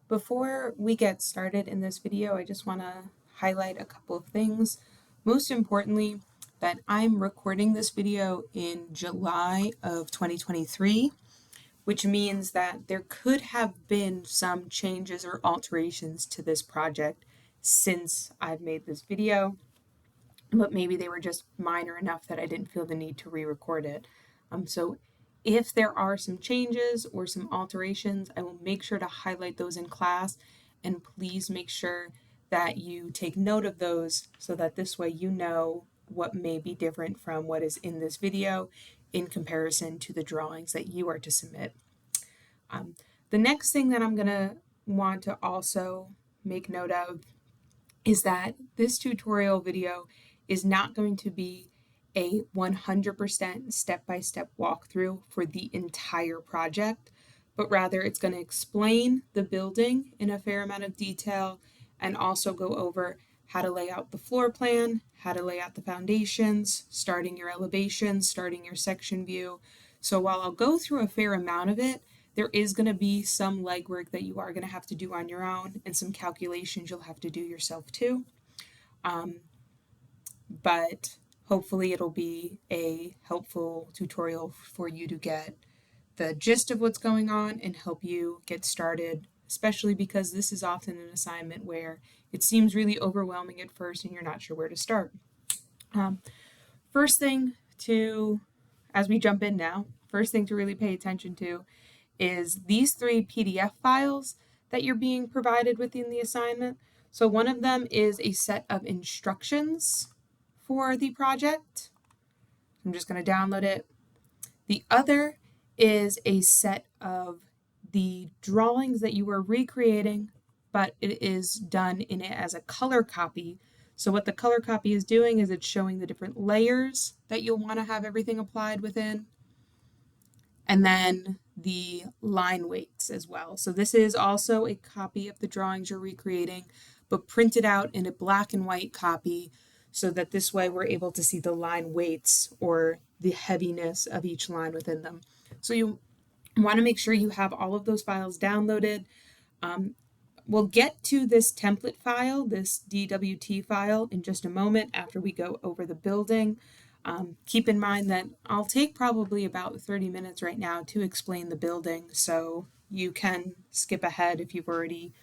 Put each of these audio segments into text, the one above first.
Before we get started in this video, I just want to highlight a couple of things. Most importantly, that I'm recording this video in July of 2023, which means that there could have been some changes or alterations to this project since I've made this video, but maybe they were just minor enough that I didn't feel the need to re-record it. So if there are some changes or some alterations, I will make sure to highlight those in class, and please make sure that you take note of those so that this way you know what may be different from what is in this video in comparison to the drawings that you are to submit. The next thing that I'm going to want to also make note of is that this tutorial video is not going to be a 100% step-by-step walkthrough for the entire project, but rather it's going to explain the building in a fair amount of detail and also go over how to lay out the floor plan, how to lay out the foundations, starting your elevations, starting your section view. So while I'll go through a fair amount of it, there is going to be some legwork that you are going to have to do on your own and some calculations you'll have to do yourself too. But hopefully it'll be a helpful tutorial for you to get the gist of what's going on and help you get started, especially because this is often an assignment where it seems really overwhelming at first and you're not sure where to start. First thing to, as we jump in now, first thing to really pay attention to is these 3 PDF files that you're being provided within the assignment. So one of them is a set of instructions for the project. I'm just going to download it. The other is a set of the drawings that you are recreating, but it is done in it as a color copy. So what the color copy is doing is it's showing the different layers that you'll want to have everything applied within, and then the line weights as well. So this is also a copy of the drawings you're recreating, but printed out in a black and white copy so that this way we're able to see the line weights or the heaviness of each line within them. So you want to make sure you have all of those files downloaded. We'll get to this template file, this DWT file, in just a moment after we go over the building. Keep in mind that I'll take probably about 30 minutes right now to explain the building, so you can skip ahead if you've already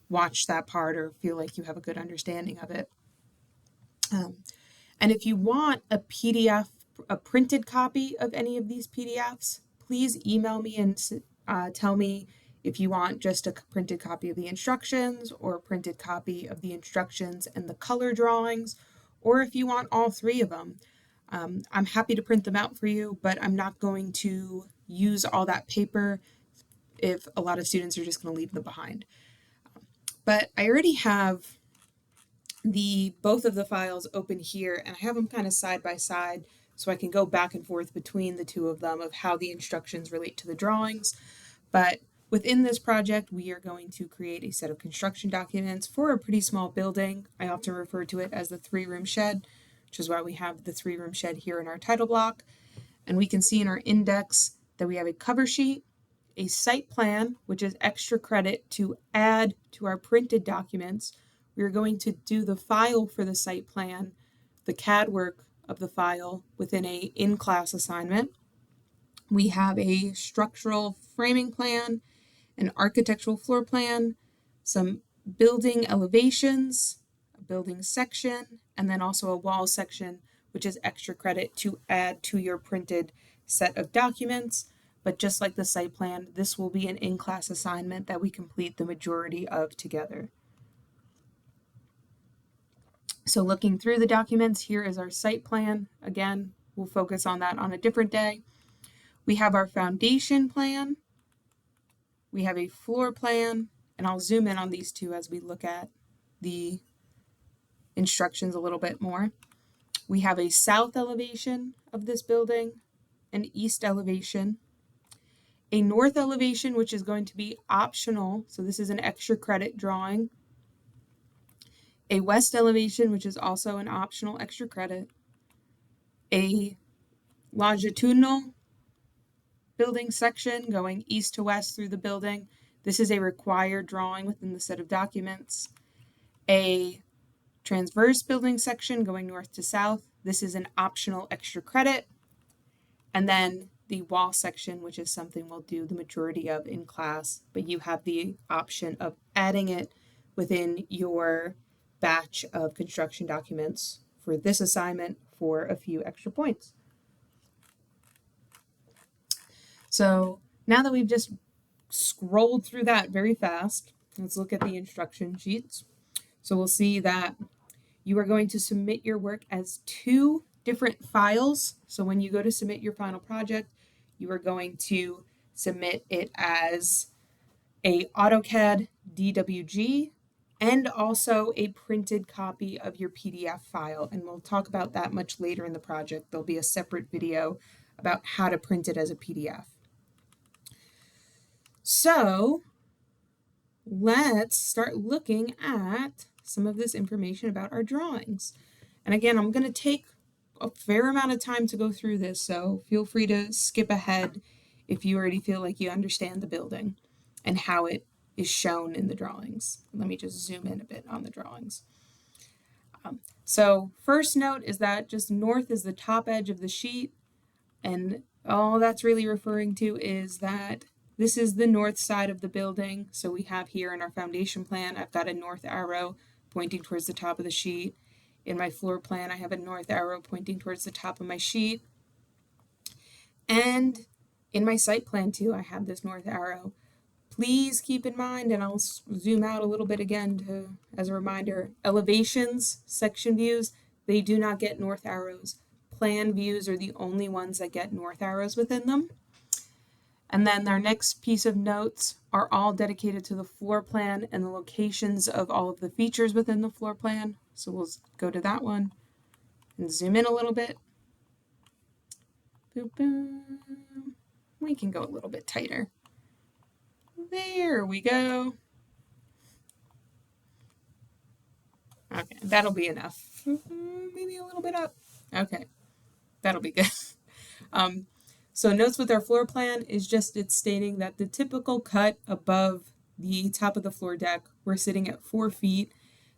watched that part or feel like you have a good understanding of it. And if you want a PDF, a printed copy of any of these PDFs, please email me and tell me if you want just a printed copy of the instructions or a printed copy of the instructions and the color drawings, or if you want all 3 of them. I'm happy to print them out for you, but I'm not going to use all that paper if a lot of students are just going to leave them behind. But I already have both of the files open here, and I have them kind of side by side so I can go back and forth between the 2 of them of how the instructions relate to the drawings. But within this project, we are going to create a set of construction documents for a pretty small building. I often refer to it as the 3-room shed, which is why we have the 3-room shed here in our title block. And we can see in our index that we have a cover sheet, a site plan, which is extra credit to add to our printed documents. We're going to do the file for the site plan, the CAD work of the file within a in-class assignment. We have a structural framing plan, an architectural floor plan, some building elevations, a building section, and then also a wall section, which is extra credit to add to your printed set of documents. But just like the site plan, this will be an in-class assignment that we complete the majority of together. So looking through the documents, here is our site plan. Again, we'll focus on that on a different day. We have our foundation plan. We have a floor plan, and I'll zoom in on these 2 as we look at the instructions a little bit more. We have a south elevation of this building, an east elevation, a north elevation, which is going to be optional. So this is an extra credit drawing. A west elevation, which is also an optional extra credit. A longitudinal building section going east to west through the building. This is a required drawing within the set of documents. A transverse building section going north to south. This is an optional extra credit. And then the wall section, which is something we'll do the majority of in class, but you have the option of adding it within your batch of construction documents for this assignment for a few extra points. So now that we've just scrolled through that very fast, let's look at the instruction sheets. So we'll see that you are going to submit your work as 2 different files. So when you go to submit your final project, you are going to submit it as a AutoCAD DWG and also a printed copy of your PDF file. And we'll talk about that much later in the project. There'll be a separate video about how to print it as a PDF. So let's start looking at some of this information about our drawings. And again, I'm going to take a fair amount of time to go through this, so feel free to skip ahead if you already feel like you understand the building and how it is shown in the drawings. Let me just zoom in a bit on the drawings. So first note is that just north is the top edge of the sheet, and all that's really referring to is that this is the north side of the building. So we have here in our foundation plan, I've got a north arrow pointing towards the top of the sheet. In my floor plan, I have a north arrow pointing towards the top of my sheet. And in my site plan too, I have this north arrow. Please keep in mind, and I'll zoom out a little bit again as a reminder, elevations, section views, they do not get north arrows. Plan views are the only ones that get north arrows within them. And then our next piece of notes are all dedicated to the floor plan and the locations of all of the features within the floor plan. So we'll go to that one and zoom in a little bit. Boom, boom. We can go a little bit tighter. There we go. Okay, that'll be enough. Maybe a little bit up. Okay, that'll be good. So notes with our floor plan is just it's stating that the typical cut above the top of the floor deck, we're sitting at 4 feet.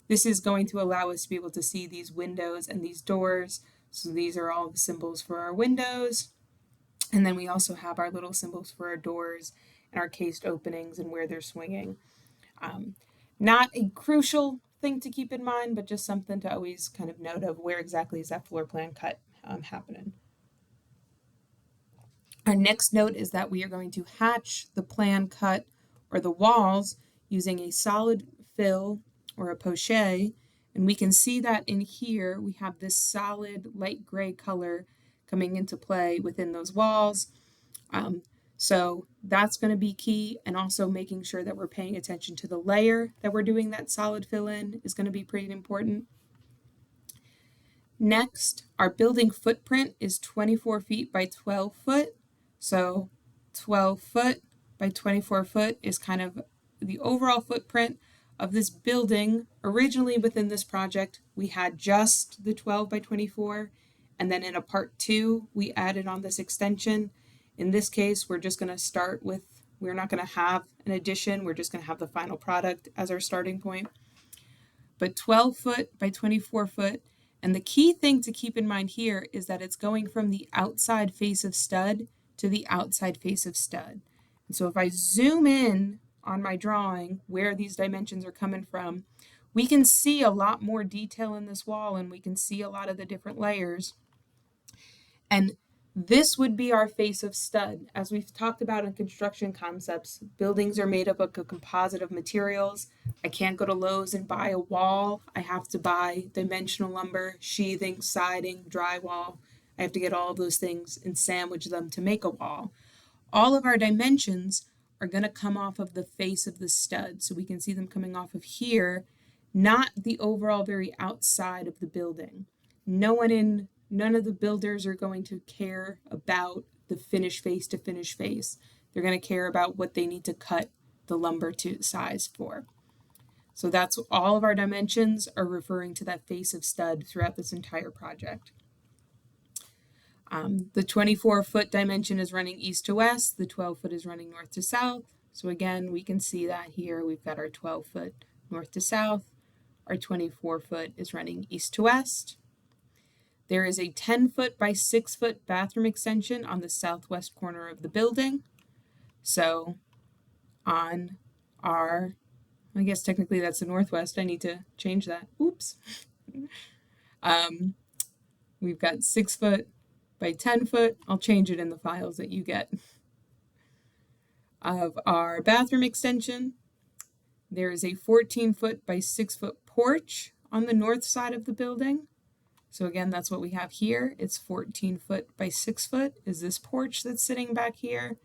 This is going to allow us to be able to see these windows and these doors. So these are all the symbols for our windows. And then we also have our little symbols for our doors and our cased openings and where they're swinging. Not a crucial thing to keep in mind, but just something to always kind of note of where exactly is that floor plan cut happening. Our next note is that we are going to hatch the plan cut or the walls using a solid fill or a poche, and we can see that in here we have this solid light gray color coming into play within those walls. So that's going to be key, and also making sure that we're paying attention to the layer that we're doing that solid fill in is going to be pretty important. Next, our building footprint is 24 feet by 12 foot. So 12 foot by 24 foot is kind of the overall footprint of this building. Originally within this project, we had just the 12 by 24, and then in a part 2, we added on this extension. In this case, we're just going to start with, we're not going to have an addition, we're just going to have the final product as our starting point. But 12 foot by 24 foot, and the key thing to keep in mind here is that it's going from the outside face of stud to the outside face of stud. And so if I zoom in on my drawing where these dimensions are coming from, we can see a lot more detail in this wall, and we can see a lot of the different layers. And this would be our face of stud. As we've talked about in construction concepts, buildings are made up of a composite of materials. I can't go to Lowe's and buy a wall. I have to buy dimensional lumber, sheathing, siding, drywall. I have to get all of those things and sandwich them to make a wall. All of our dimensions are going to come off of the face of the stud. So we can see them coming off of here, not the overall very outside of the building. None of the builders are going to care about the finish face to finish face. They're going to care about what they need to cut the lumber to size for. So that's all of our dimensions are referring to that face of stud throughout this entire project. The 24-foot dimension is running east to west. The 12-foot is running north to south. So again, we can see that here. We've got our 12-foot north to south. Our 24-foot is running east to west. There is a 10-foot by 6-foot bathroom extension on the southwest corner of the building. So on our, I guess technically that's the northwest. I need to change that. Oops. We've got 6-foot by 10-foot. I'll change it in the files that you get. Of our bathroom extension, there is a 14-foot by 6-foot porch on the north side of the building. So again, that's what we have here. It's 14-foot by 6-foot is this porch that's sitting back here.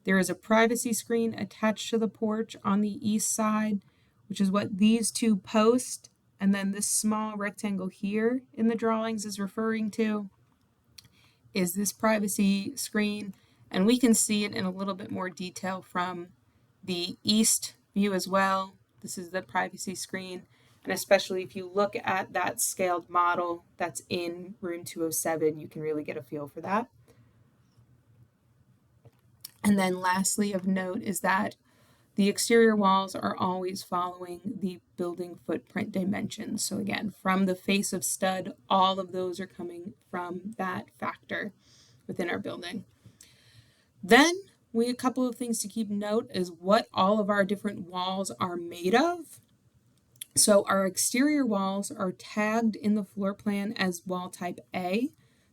There is a privacy screen attached to the porch on the east side, which is what these two posts and then this small rectangle here in the drawings is referring to, is this privacy screen. And we can see it in a little bit more detail from the east view as well. This is the privacy screen. And especially if you look at that scaled model that's in room 207, you can really get a feel for that. And then lastly of note is that the exterior walls are always following the building footprint dimensions. So again, from the face of stud, all of those are coming from that factor within our building. Then a couple of things to keep note is what all of our different walls are made of. So our exterior walls are tagged in the floor plan as wall type A.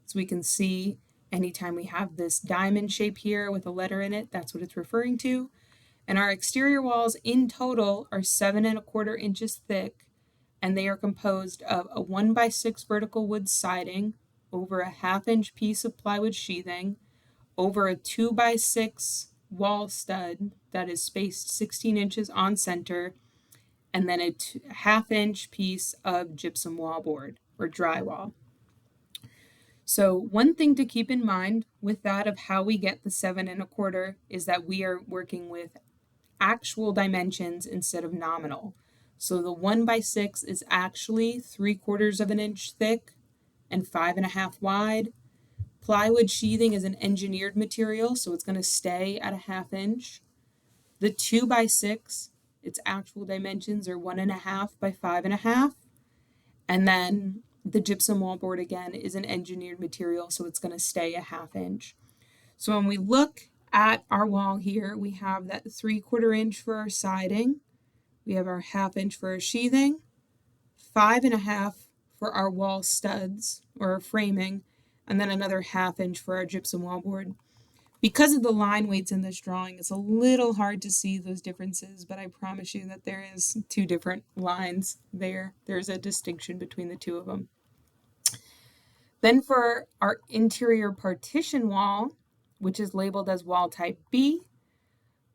So we can see anytime we have this diamond shape here with a letter in it, that's what it's referring to. And our exterior walls in total are 7 1/4 inches thick, and they are composed of a 1x6 vertical wood siding over a 1/2 inch piece of plywood sheathing, over a 2x6 wall stud that is spaced 16 inches on center, and then a 1/2 inch piece of gypsum wallboard or drywall. So one thing to keep in mind with that of how we get the 7 1/4 is that we are working with actual dimensions instead of nominal. So the 1x6 is actually 3/4 of an inch thick and 5 1/2 wide. Plywood sheathing is an engineered material, so it's going to stay at a 1/2 inch. The 2x6, its actual dimensions are 1 1/2 by 5 1/2. And then the gypsum wallboard again is an engineered material, so it's going to stay a 1/2 inch. So when we look at our wall here, we have that 3/4 inch for our siding. We have our 1/2 inch for our sheathing, 5 1/2 for our wall studs or our framing, and then another 1/2 inch for our gypsum wallboard. Because of the line weights in this drawing, it's a little hard to see those differences, but I promise you that there is 2 different lines there. There's a distinction between the 2 of them. Then for our interior partition wall, which is labeled as wall type B,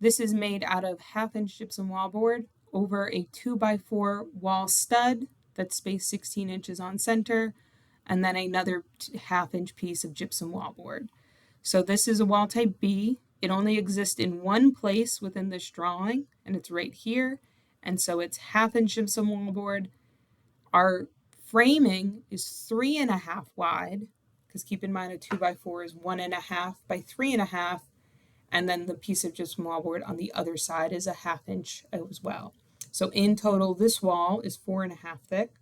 this is made out of 1/2 inch gypsum wallboard over a 2x4 wall stud that's spaced 16 inches on center, and then another 1/2 inch piece of gypsum wallboard. So this is a wall type B. It only exists in one place within this drawing, and it's right here. And so it's 1/2 inch gypsum wallboard. Our framing is 3 1/2 wide, because keep in mind a 2x4 is 1 1/2 by 3 1/2, and then the piece of gypsum wallboard on the other side is a 1/2 inch as well. So in total, this wall is 4 1/2 thick.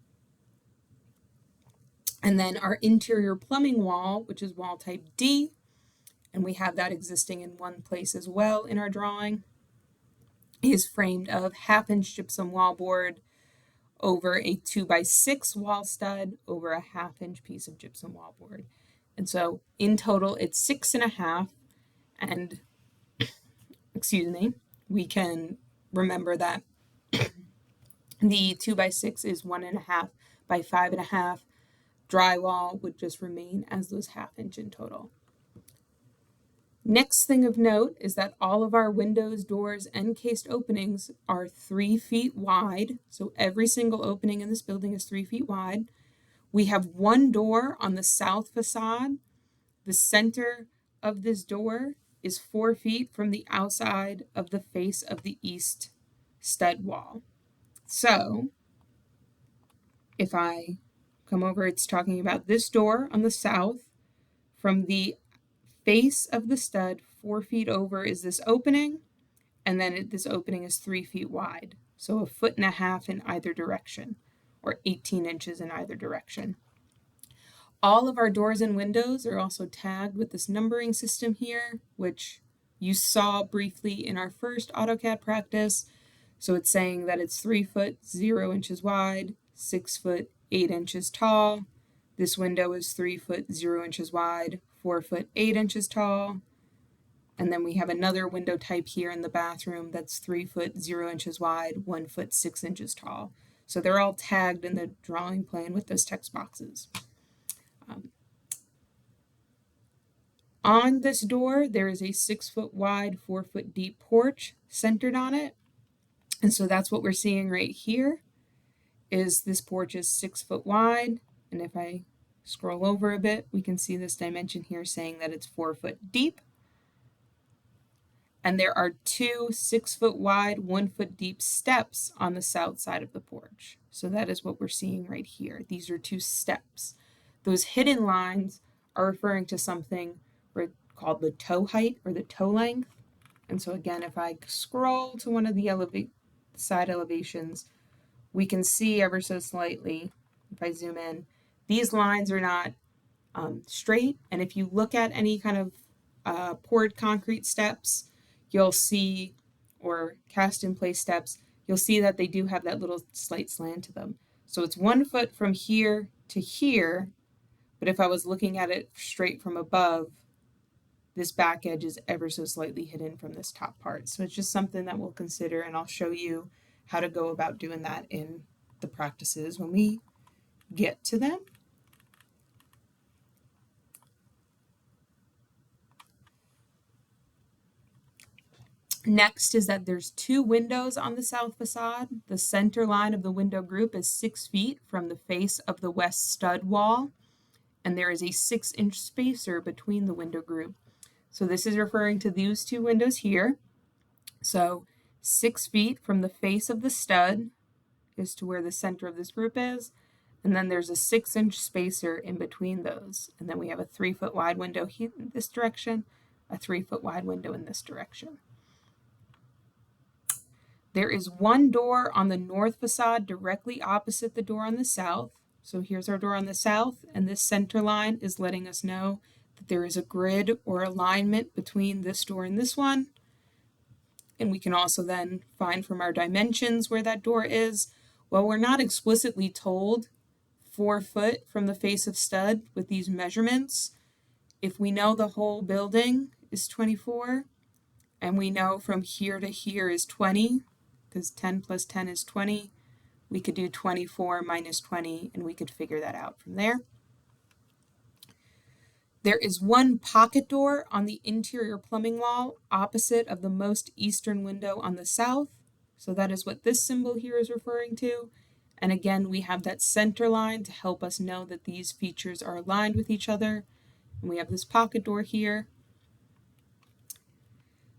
And then our interior plumbing wall, which is wall type D, and we have that existing in one place as well in our drawing, is framed of 1/2 inch gypsum wallboard over a 2x6 wall stud over a 1/2 inch piece of gypsum wallboard. And so in total, it's 6 1/2. And we can remember that the 2x6 is 1 1/2 by 5 1/2. Drywall would just remain as those 1/2 inch in total. Next thing of note is that all of our windows, doors, and cased openings are 3 feet wide. So every single opening in this building is 3 feet wide. We have one door on the south facade. The center of this door is 4 feet from the outside of the face of the east stud wall. So if I come over, it's talking about this door on the south. From the face of the stud, 4 feet over is this opening, and then this opening is 3 feet wide. So 1.5 feet in either direction, or 18 inches in either direction. All of our doors and windows are also tagged with this numbering system here, which you saw briefly in our first AutoCAD practice. So it's saying that it's 3 foot 0 inches wide, 6 foot 8 inches tall. This window is 3 foot 0 inches wide, 4 foot 8 inches tall. And then we have another window type here in the bathroom that's 3 foot 0 inches wide, 1 foot 6 inches tall. So they're all tagged in the drawing plan with those text boxes. On this door, there is a 6 foot wide, 4 foot deep porch centered on it. And so that's what we're seeing right here is this porch is 6 foot wide. And if I scroll over a bit, we can see this dimension here saying that it's 4 foot deep. And there are 2 6 foot wide, 1 foot deep steps on the south side of the porch. So that is what we're seeing right here. These are 2 steps. Those hidden lines are referring to something called the toe height or the toe length. And so again, if I scroll to one of the side elevations, we can see ever so slightly, if I zoom in, these lines are not straight. And if you look at any kind of poured concrete steps, you'll see, or cast in place steps, you'll see that they do have that little slight slant to them. So it's 1 foot from here to here, but if I was looking at it straight from above, this back edge is ever so slightly hidden from this top part. So it's just something that we'll consider, and I'll show you how to go about doing that in the practices when we get to them. Next is that there's 2 windows on the south facade. The center line of the window group is 6 feet from the face of the west stud wall, and there is a 6-inch spacer between the window group. So this is referring to these 2 windows here. So 6 feet from the face of the stud is to where the center of this group is, and then there's a 6-inch spacer in between those. And then we have a 3 foot wide window here in this direction, a 3 foot wide window in this direction. There is 1 door on the north facade directly opposite the door on the south. So here's our door on the south, and this center line is letting us know that there is a grid or alignment between this door and this one. And we can also then find from our dimensions where that door is. Well, we're not explicitly told 4 foot from the face of stud with these measurements. If we know the whole building is 24, and we know from here to here is 20, because 10 plus 10 is 20, we could do 24 minus 20, and we could figure that out from there. There is 1 pocket door on the interior plumbing wall opposite of the most eastern window on the south. So that is what this symbol here is referring to. And again, we have that center line to help us know that these features are aligned with each other. And we have this pocket door here.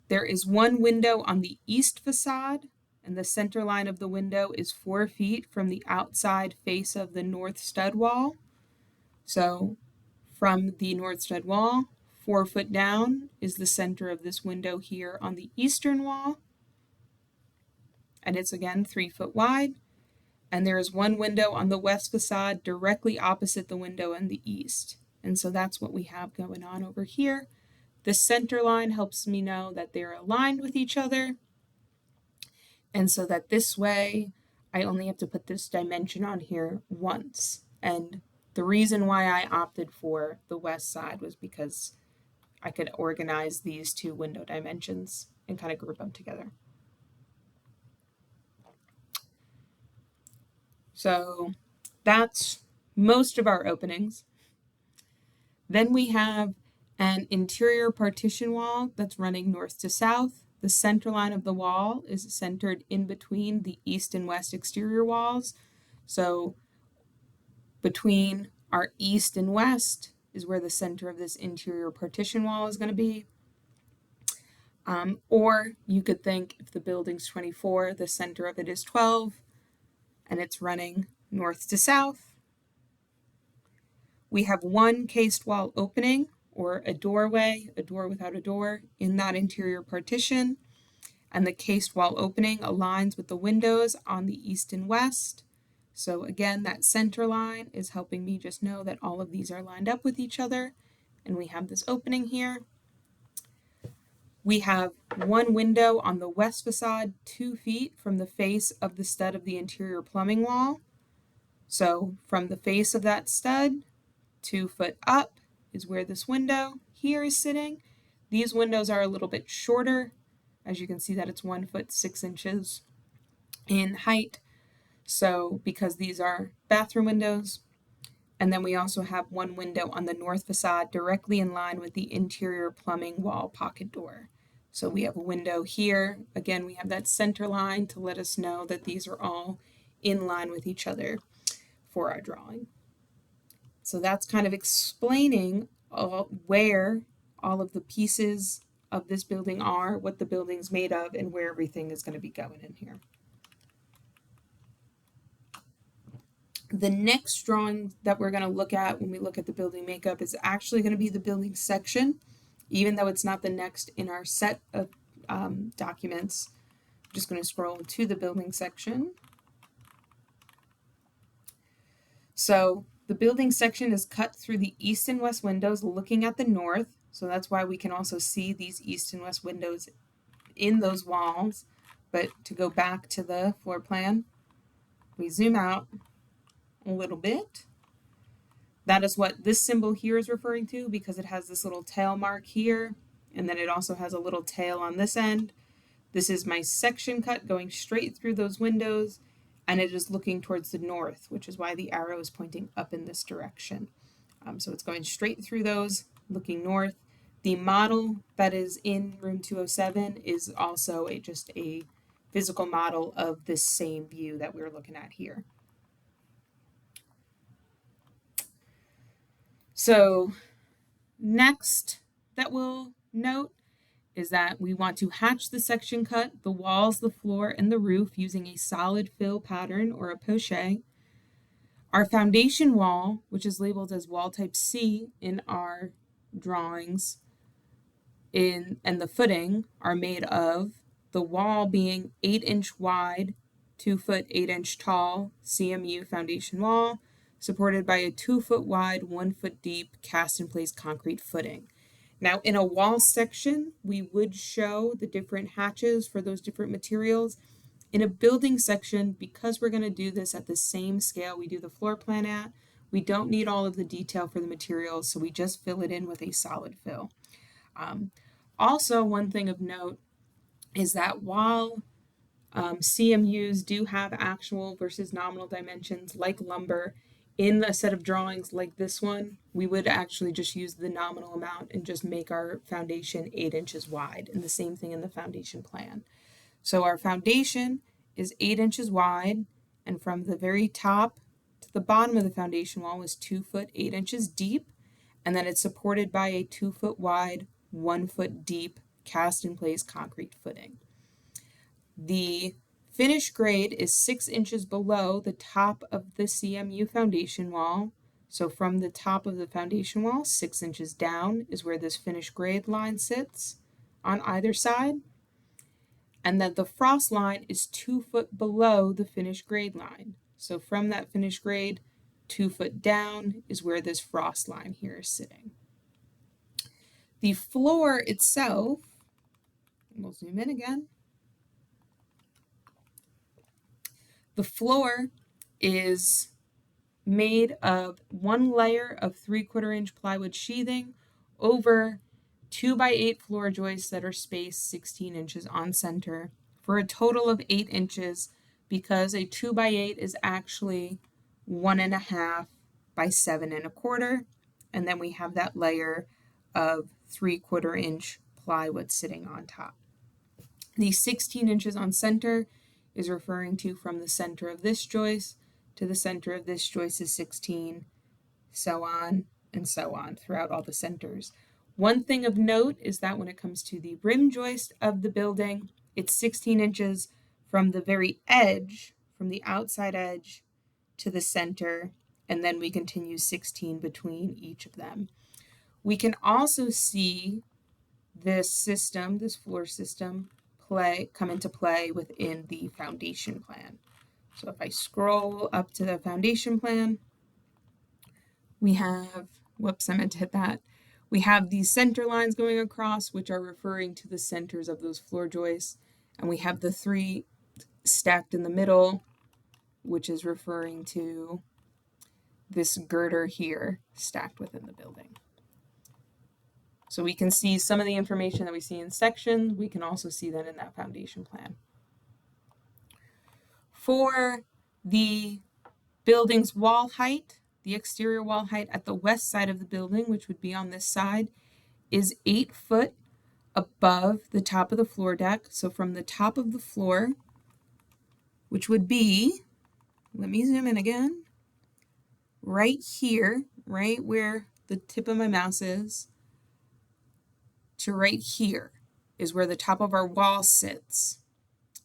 There is 1 window on the east facade, and the center line of the window is 4 feet from the outside face of the north stud wall. So from the north stud wall, 4 foot down is the center of this window here on the eastern wall. And it's again 3 foot wide. And there is 1 window on the west facade directly opposite the window in the east. And so that's what we have going on over here. The center line helps me know that they're aligned with each other. And so that this way, I only have to put this dimension on here once. And the reason why I opted for the west side was because I could organize these 2 window dimensions and kind of group them together. So that's most of our openings. Then we have an interior partition wall that's running north to south. The center line of the wall is centered in between the east and west exterior walls. So between our east and west is where the center of this interior partition wall is going to be. Or you could think if the building's 24, the center of it is 12, and it's running north to south. We have 1 cased wall opening, or a doorway, a door without a door, in that interior partition. and the cased wall opening aligns with the windows on the east and west. So again, that center line is helping me just know that all of these are lined up with each other, and we have this opening here. We have one window on the west facade 2 feet from the face of the stud of the interior plumbing wall. So from the face of that stud, 2 foot up is where this window here is sitting. These windows are a little bit shorter. As you can see that it's 1 foot 6 inches in height. So because these are bathroom windows. And then we also have one window on the north facade directly in line with the interior plumbing wall pocket door. So we have a window here. Again, we have that center line to let us know that these are all in line with each other for our drawing. So that's kind of explaining where all of the pieces of this building are, what the building's made of, and where everything is going to be going in here. The next drawing that we're going to look at when we look at the building makeup is actually going to be the building section, even though it's not the next in our set of documents. I'm just going to scroll to the building section. So the building section is cut through the east and west windows looking at the north. So that's why we can also see these east and west windows in those walls. But to go back to the floor plan, we zoom out a little bit. That is what this symbol here is referring to, because it has this little tail mark here, and then it also has a little tail on this end. This is my section cut going straight through those windows, and it is looking towards the north, which is why the arrow is pointing up in this direction. So it's going straight through those, looking north. The model that is in room 207 is also just a physical model of this same view that we're looking at here. So next that we'll note is that we want to hatch the section cut, the walls, the floor, and the roof using a solid fill pattern or a poché. Our foundation wall, which is labeled as wall type C in our drawings, and the footing are made of the wall being 8-inch wide, 2 foot 8 inch tall CMU foundation wall, supported by a 2 foot wide, 1 foot deep cast in place concrete footing. Now in a wall section, we would show the different hatches for those different materials. In a building section, because we're going to do this at the same scale we do the floor plan at, we don't need all of the detail for the materials, so we just fill it in with a solid fill. Also, one thing of note is that while CMUs do have actual versus nominal dimensions like lumber, in a set of drawings like this one, we would actually just use the nominal amount and just make our foundation 8 inches wide, and the same thing in the foundation plan. So our foundation is 8 inches wide, and from the very top to the bottom of the foundation wall is 2 foot 8 inches deep, and then it's supported by a 2 foot wide, 1 foot deep cast in place concrete footing. The finish grade is 6 inches below the top of the CMU foundation wall. So from the top of the foundation wall, 6 inches down is where this finish grade line sits on either side. And then the frost line is 2 foot below the finish grade line. So from that finish grade, 2 foot down is where this frost line here is sitting. The floor itself, we'll zoom in again. The floor is made of one layer of 3/4 inch plywood sheathing over 2x8 floor joists that are spaced 16 inches on center for a total of 8 inches, because a 2x8 is actually 1.5 by 7.25, and then we have that layer of 3/4 inch plywood sitting on top. The 16 inches on center is referring to from the center of this joist to the center of this joist is 16, so on and so on throughout all the centers. One thing of note is that when it comes to the rim joist of the building, it's 16 inches from the very edge, from the outside edge to the center, and then we continue 16 between each of them. We can also see this system, this floor system, come into play within the foundation plan. So if I scroll up to the foundation plan, we have, whoops, I meant to hit that. We have these center lines going across, which are referring to the centers of those floor joists. And we have the 3 stacked in the middle, which is referring to this girder here stacked within the building. So we can see some of the information that we see in sections. We can also see that in that foundation plan. For the building's wall height, the exterior wall height at the west side of the building, which would be on this side, is 8 foot above the top of the floor deck. So from the top of the floor, which would be, let me zoom in again, right here, right where the tip of my mouse is, to right here is where the top of our wall sits,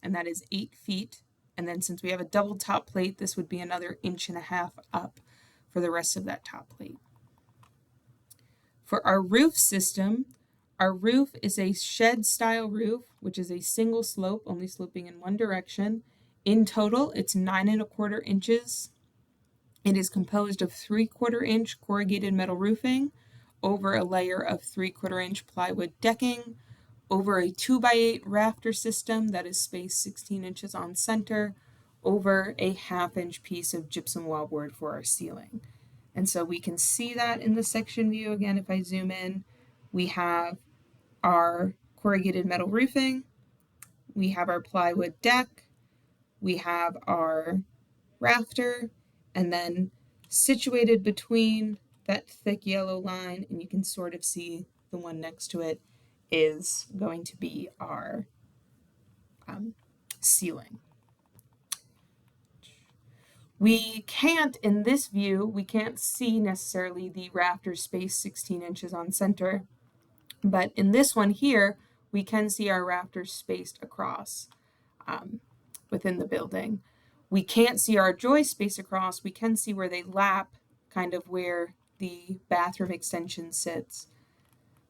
and that is 8 feet. And then since we have a double top plate, this would be another 1.5 inches up for the rest of that top plate. For our roof system, our roof is a shed style roof, which is a single slope, only sloping in one direction. In total, it's 9.25 inches. It is composed of 3/4 inch corrugated metal roofing over a layer of 3/4 inch plywood decking, over a 2x8 rafter system that is spaced 16 inches on center, over a 1/2 inch piece of gypsum wallboard for our ceiling. And so we can see that in the section view. Again, if I zoom in, we have our corrugated metal roofing, we have our plywood deck, we have our rafter, and then situated between that thick yellow line, and you can sort of see the one next to it, is going to be our ceiling. We can't, in this view, we can't see necessarily the rafter space 16 inches on center, but in this one here, we can see our rafters spaced across within the building. We can't see our joist space across. We can see where they lap, kind of where the bathroom extension sits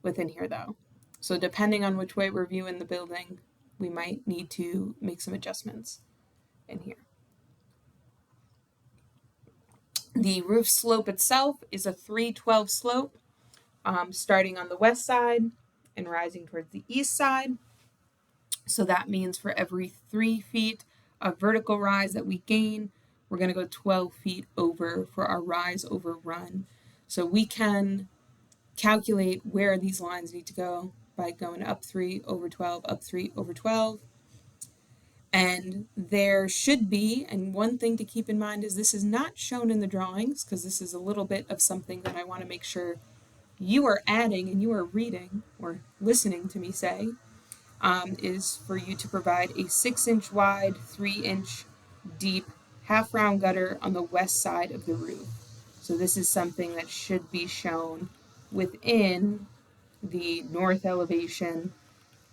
within here though. So depending on which way we're viewing the building, we might need to make some adjustments in here. The roof slope itself is a 3/12 slope, starting on the west side and rising towards the east side. So that means for every 3 feet of vertical rise that we gain, we're going to go 12 feet over for our rise over run. So we can calculate where these lines need to go by going up 3 over 12, up 3 over 12. And there should be, and one thing to keep in mind is this is not shown in the drawings because this is a little bit of something that I want to make sure you are adding and you are reading or listening to me say, is for you to provide a 6-inch wide, 3-inch deep, half-round gutter on the west side of the roof. So this is something that should be shown within the north elevation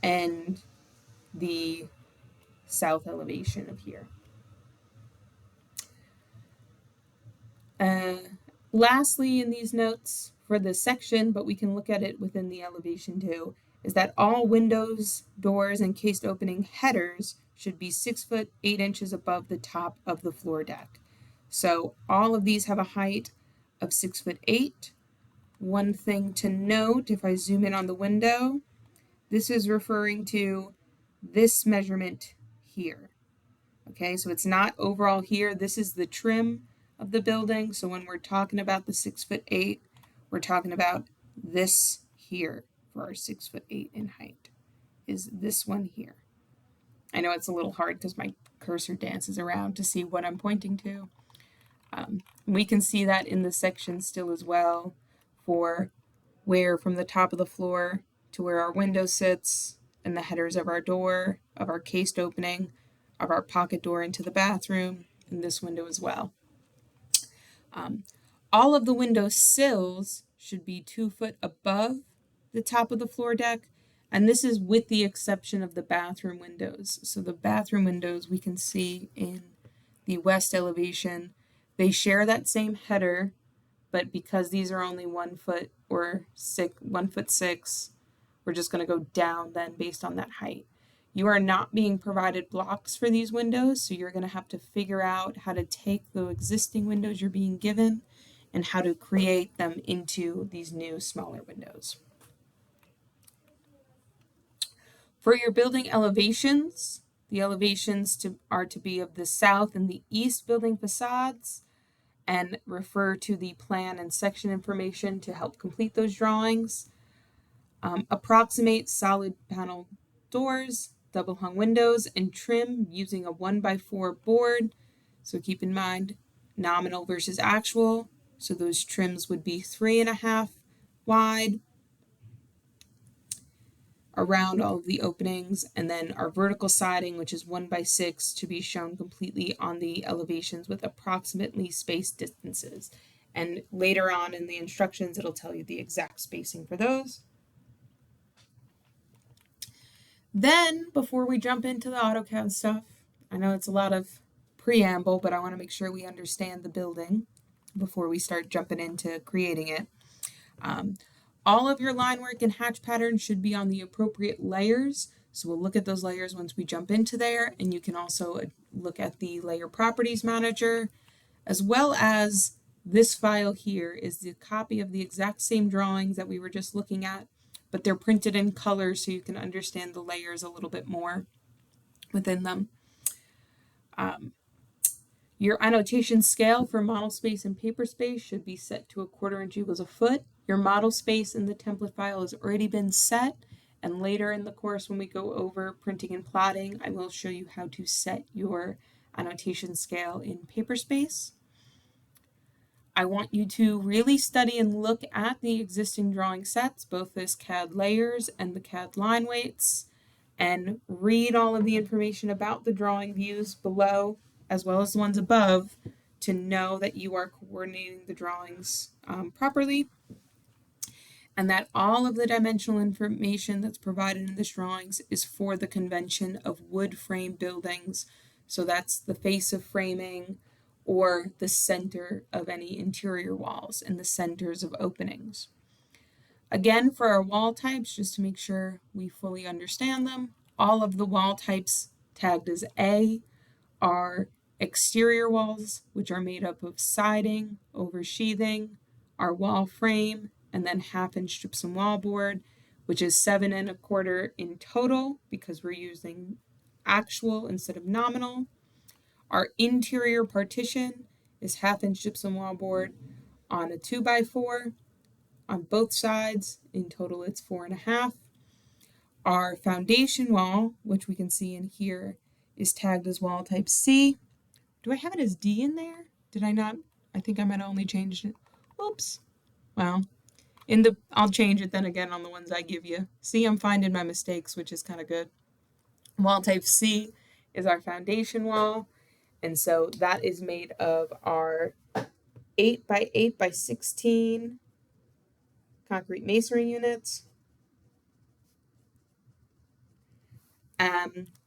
and the south elevation of here. Lastly, in these notes for this section, but we can look at it within the elevation too, is that all windows, doors, and cased opening headers should be 6 foot 8 inches above the top of the floor deck. So all of these have a height of 6 foot 8. One thing to note, if I zoom in on the window, this is referring to this measurement here. Okay, so it's not overall here. This is the trim of the building. So when we're talking about the 6 foot 8, we're talking about this here for our 6 foot 8 in height, is this one here. I know it's a little hard because my cursor dances around to see what I'm pointing to. We can see that in the section still as well for where from the top of the floor to where our window sits and the headers of our door, of our cased opening, of our pocket door into the bathroom, and this window as well. All of the window sills should be 2 foot above the top of the floor deck, and this is with the exception of the bathroom windows. So the bathroom windows we can see in the west elevation, they share that same header, but because these are only 1 foot or 1 foot 6, we're just going to go down then based on that height. You are not being provided blocks for these windows, so you're going to have to figure out how to take the existing windows you're being given and how to create them into these new smaller windows. For your building elevations, the elevations are to be of the south and the east building facades, and refer to the plan and section information to help complete those drawings. Approximate solid panel doors, double hung windows, and trim using a 1x4 board. So keep in mind nominal versus actual. So those trims would be 3.5 wide around all of the openings, and then our vertical siding, which is 1x6, to be shown completely on the elevations with approximately spaced distances. And later on in the instructions, it'll tell you the exact spacing for those. Then, before we jump into the AutoCAD stuff, I know it's a lot of preamble, but I want to make sure we understand the building before we start jumping into creating it. All of your line work and hatch patterns should be on the appropriate layers. So we'll look at those layers once we jump into there, and you can also look at the layer properties manager, as well as this file here is the copy of the exact same drawings that we were just looking at, but they're printed in color so you can understand the layers a little bit more within them. Your annotation scale for model space and paper space should be set to 1/4 inch equals a foot. Your model space in the template file has already been set, and later in the course when we go over printing and plotting, I will show you how to set your annotation scale in paper space. I want you to really study and look at the existing drawing sets, both this CAD layers and the CAD line weights, and read all of the information about the drawing views below, as well as the ones above, to know that you are coordinating the drawings properly, and that all of the dimensional information that's provided in this drawings is for the convention of wood frame buildings. So that's the face of framing, or the center of any interior walls and the centers of openings. Again, for our wall types, just to make sure we fully understand them, all of the wall types tagged as A are exterior walls, which are made up of siding, oversheathing, our wall frame, and then 1/2 inch gypsum wall board, which is 7 1/4 in total because we're using actual instead of nominal. Our interior partition is 1/2 inch gypsum wall board on a 2x4 on both sides. In total, it's 4.5. Our foundation wall, which we can see in here, is tagged as wall type C. Do I have it as D in there? Did I not? I think I might have only changed it. Oops. Well, I'll change it then again on the ones I give you. See, I'm finding my mistakes, which is kind of good. Wall type C is our foundation wall. And so that is made of our 8x8x16 concrete masonry units.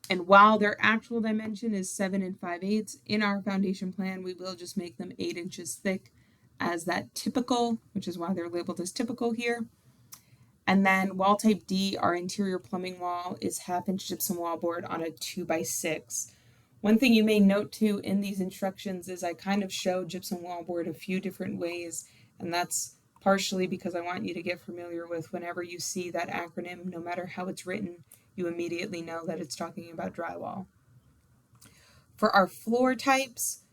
And while their actual dimension is 7 5/8, in our foundation plan, we will just make them 8 inches thick as that typical, which is why they're labeled as typical here. And then wall type D, our interior plumbing wall, is 1/2 inch gypsum wall board on a 2x6. One thing you may note too in these instructions is I kind of show gypsum wall board a few different ways, and that's partially because I want you to get familiar with whenever you see that acronym, no matter how it's written, you immediately know that it's talking about drywall. For our floor types,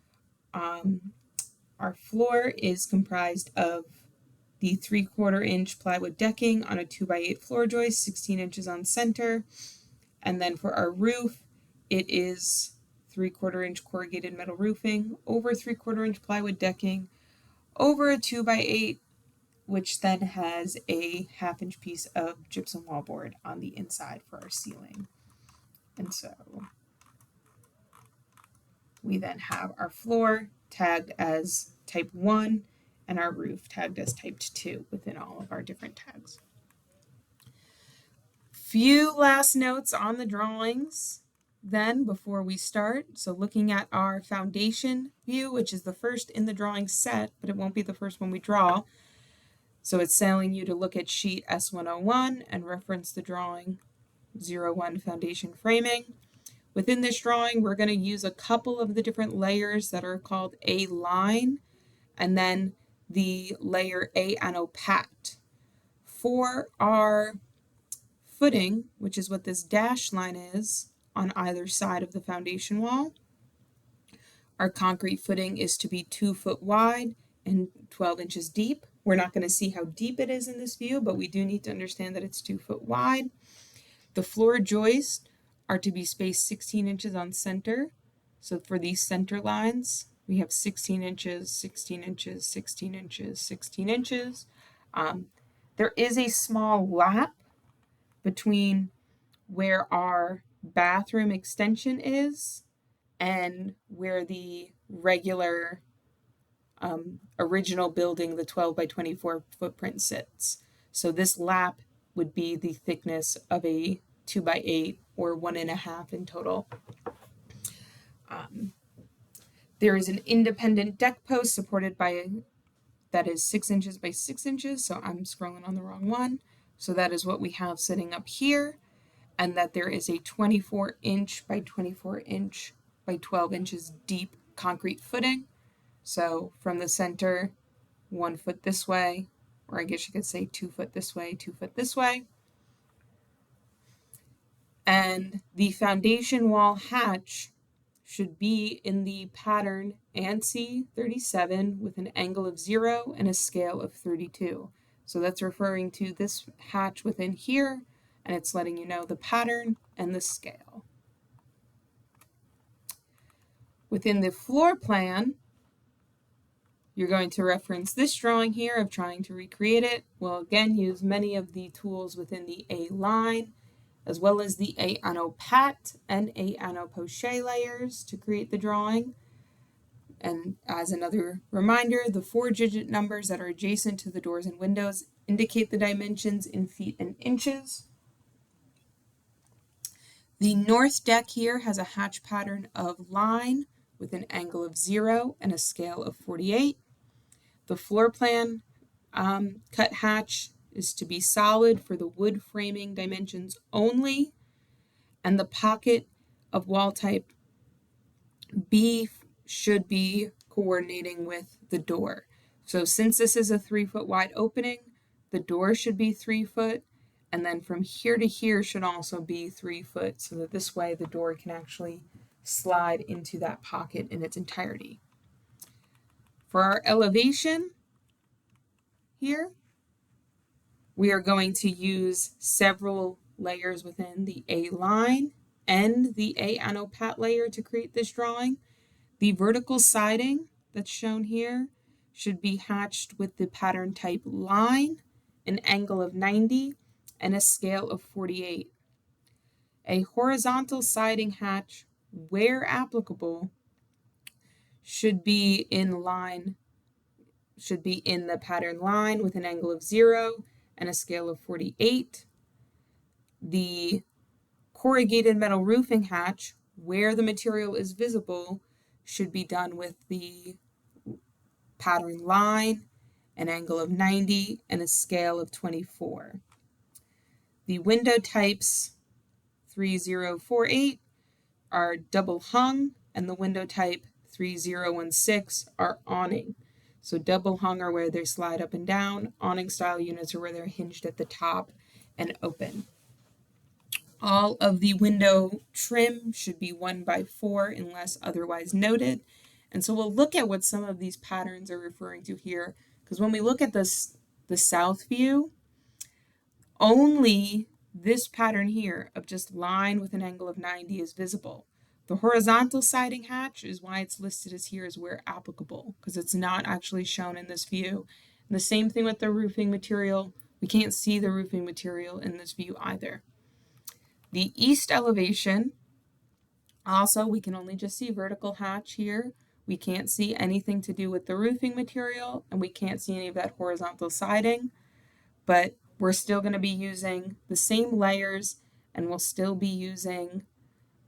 our floor is comprised of the 3/4 inch plywood decking on a 2x8 floor joist, 16 inches on center. And then for our roof, it is 3/4 inch corrugated metal roofing over 3/4 inch plywood decking over a 2x8, which then has a 1/2 inch piece of gypsum wallboard on the inside for our ceiling. And so we then have our floor tagged as type 1 and our roof tagged as type 2 within all of our different tags. Few last notes on the drawings then before we start. So looking at our foundation view, which is the first in the drawing set, but it won't be the first one we draw. So it's telling you to look at sheet S101 and reference the drawing 01 foundation framing. Within this drawing, we're going to use a couple of the different layers that are called A line and then the layer A AutoCAD. For our footing, which is what this dashed line is on either side of the foundation wall, our concrete footing is to be 2 foot wide and 12 inches deep. We're not going to see how deep it is in this view, but we do need to understand that it's 2 foot wide. The floor joists are to be spaced 16 inches on center. So for these center lines, we have 16 inches, 16 inches, 16 inches, 16 inches. There is a small lap between where our bathroom extension is and where the regular original building, the 12 by 24 footprint sits. So this lap would be the thickness of a 2 by 8 or 1.5 in total. There is an independent deck post supported by that is 6 inches by 6 inches. So I'm scrolling on the wrong one. So that is what we have sitting up here, and that there is a 24 inch by 24 inch by 12 inches deep concrete footing. So from the center, 1 foot this way, or I guess you could say 2 foot this way, 2 foot this way. And the foundation wall hatch should be in the pattern ANSI 37 with an angle of 0 and a scale of 32. So that's referring to this hatch within here, and it's letting you know the pattern and the scale. Within the floor plan, you're going to reference this drawing here of trying to recreate it. We'll again use many of the tools within the A line, as well as the A AutoCAD and A AutoPoche layers to create the drawing. And as another reminder, the 4-digit numbers that are adjacent to the doors and windows indicate the dimensions in feet and inches. The north deck here has a hatch pattern of line with an angle of 0 and a scale of 48. The floor plan cut hatch is to be solid for the wood framing dimensions only, and the pocket of wall type B should be coordinating with the door. So since this is a 3 foot wide opening, the door should be 3 foot, and then from here to here should also be 3 foot, so that this way the door can actually slide into that pocket in its entirety. For our elevation here, we are going to use several layers within the A line and the A AutoCAD layer to create this drawing. The vertical siding that's shown here should be hatched with the pattern type line, an angle of 90, and a scale of 48. A horizontal siding hatch, where applicable, should be in the pattern line with an angle of 0 and a scale of 48. The corrugated metal roofing hatch, where the material is visible, should be done with the pattern line, an angle of 90, and a scale of 24. The window types 3048 are double hung, and the window type 3016 are awning. So double hung are where they slide up and down. Awning style units are where they're hinged at the top and open. All of the window trim should be 1x4 unless otherwise noted. And so we'll look at what some of these patterns are referring to here, because when we look at the south view, only this pattern here of just line with an angle of 90 is visible. The horizontal siding hatch is why it's listed as here as where applicable, because it's not actually shown in this view. And the same thing with the roofing material. We can't see the roofing material in this view either. The east elevation, also we can only just see vertical hatch here. We can't see anything to do with the roofing material, and we can't see any of that horizontal siding, but we're still going to be using the same layers, and we'll still be using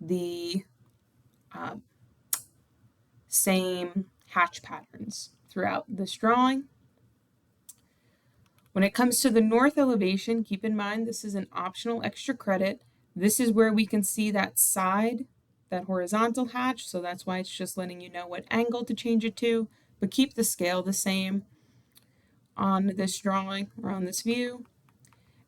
the same hatch patterns throughout this drawing. When it comes to the north elevation, keep in mind this is an optional extra credit. This is where we can see that side, that horizontal hatch, so that's why it's just letting you know what angle to change it to, but keep the scale the same on this drawing or on this view.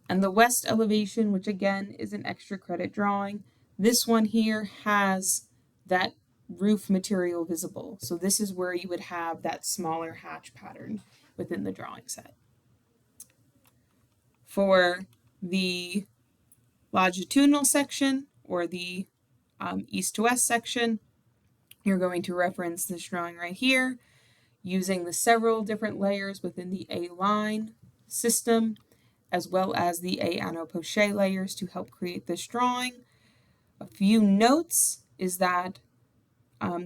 And the west elevation, which again is an extra credit drawing, this one here has that roof material visible. So this is where you would have that smaller hatch pattern within the drawing set. For the longitudinal section or the east to west section, you're going to reference this drawing right here using the several different layers within the A-line system, as well as the A-anneau-poché layers to help create this drawing. A few notes is that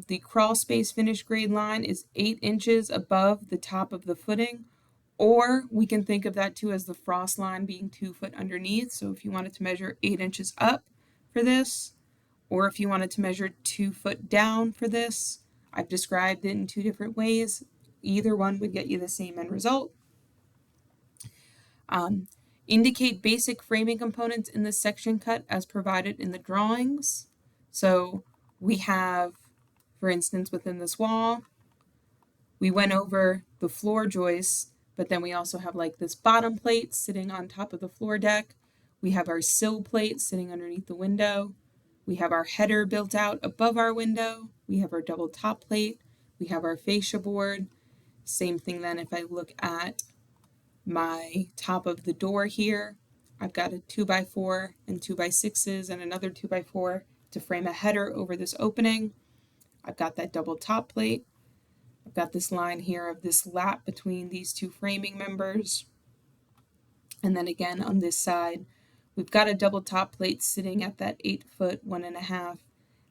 the crawl space finish grade line is 8 inches above the top of the footing, or we can think of that too as the frost line being 2 foot underneath. So if you wanted to measure 8 inches up for this, or if you wanted to measure 2 foot down for this, I've described it in 2 different ways. Either one would get you the same end result. Indicate basic framing components in the section cut as provided in the drawings. So we have, for instance, within this wall, we went over the floor joists, but then we also have like this bottom plate sitting on top of the floor deck. We have our sill plate sitting underneath the window. We have our header built out above our window. We have our double top plate. We have our fascia board. Same thing then if I look at my top of the door here, I've got a 2x4 and 2x6s and another 2x4 to frame a header over this opening. I've got that double top plate. I've got this line here of this lap between these two framing members. And then again on this side, we've got a double top plate sitting at that 8 foot, 1.5,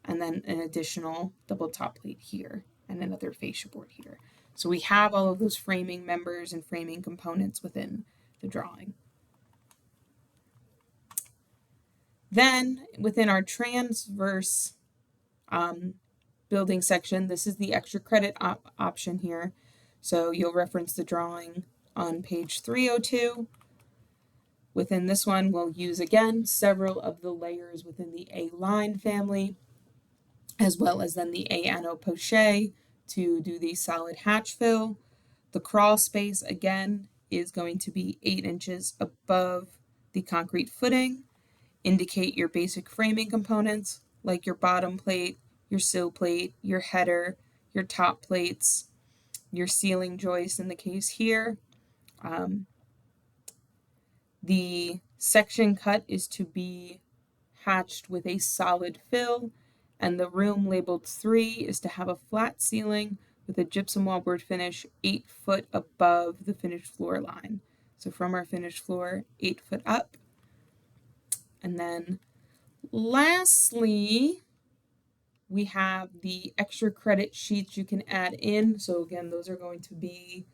and then an additional double top plate here and another fascia board here. So we have all of those framing members and framing components within the drawing. Then within our transverse building section, this is the extra credit option here. So you'll reference the drawing on page 302. Within this one, we'll use again several of the layers within the A-line family, as well as then the A-anneau-poché to do the solid hatch fill. The crawl space again is going to be 8 inches above the concrete footing. Indicate your basic framing components like your bottom plate, your sill plate, your header, your top plates, your ceiling joist in the case here. The section cut is to be hatched with a solid fill, and the room labeled 3 is to have a flat ceiling with a gypsum wallboard finish 8 foot above the finished floor line. So from our finished floor, 8 foot up. And then lastly, we have the extra credit sheets you can add in. So again, those are going to be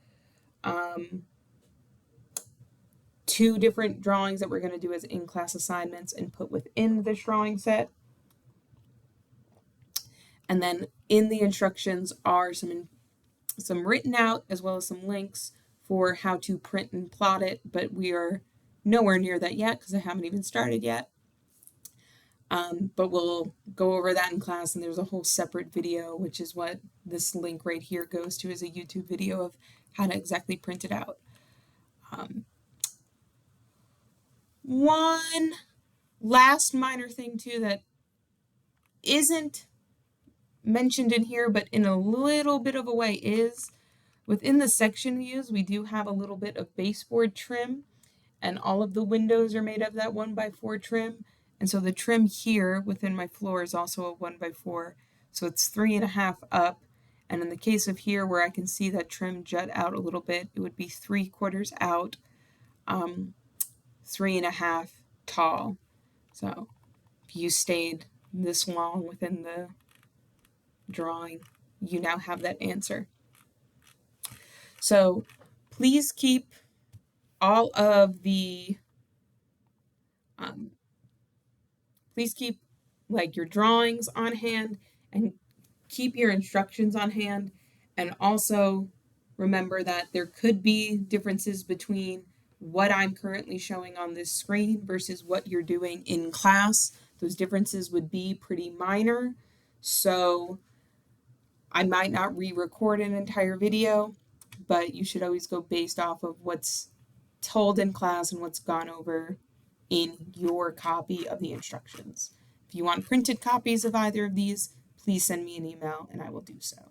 2 different drawings that we're going to do as in-class assignments and put within this drawing set. And then in the instructions are some written out as well as some links for how to print and plot it, but we are nowhere near that yet because I haven't even started yet. But we'll go over that in class, and there's a whole separate video, which is what this link right here goes to, is a YouTube video of how to exactly print it out. One last minor thing too that isn't mentioned in here, but in a little bit of a way is, within the section views, we do have a little bit of baseboard trim, and all of the windows are made of that 1x4 trim. And so the trim here within my floor is also a 1x4. So it's 3.5 up. And in the case of here where I can see that trim jut out a little bit, it would be 3/4 out, 3.5 tall. So if you stayed this long within the drawing, you now have that answer. So please keep all of the please keep like your drawings on hand and keep your instructions on hand, and also remember that there could be differences between what I'm currently showing on this screen versus what you're doing in class. Those differences would be pretty minor, so I might not re-record an entire video, but you should always go based off of what's told in class and what's gone over in your copy of the instructions. If you want printed copies of either of these, please send me an email and I will do so.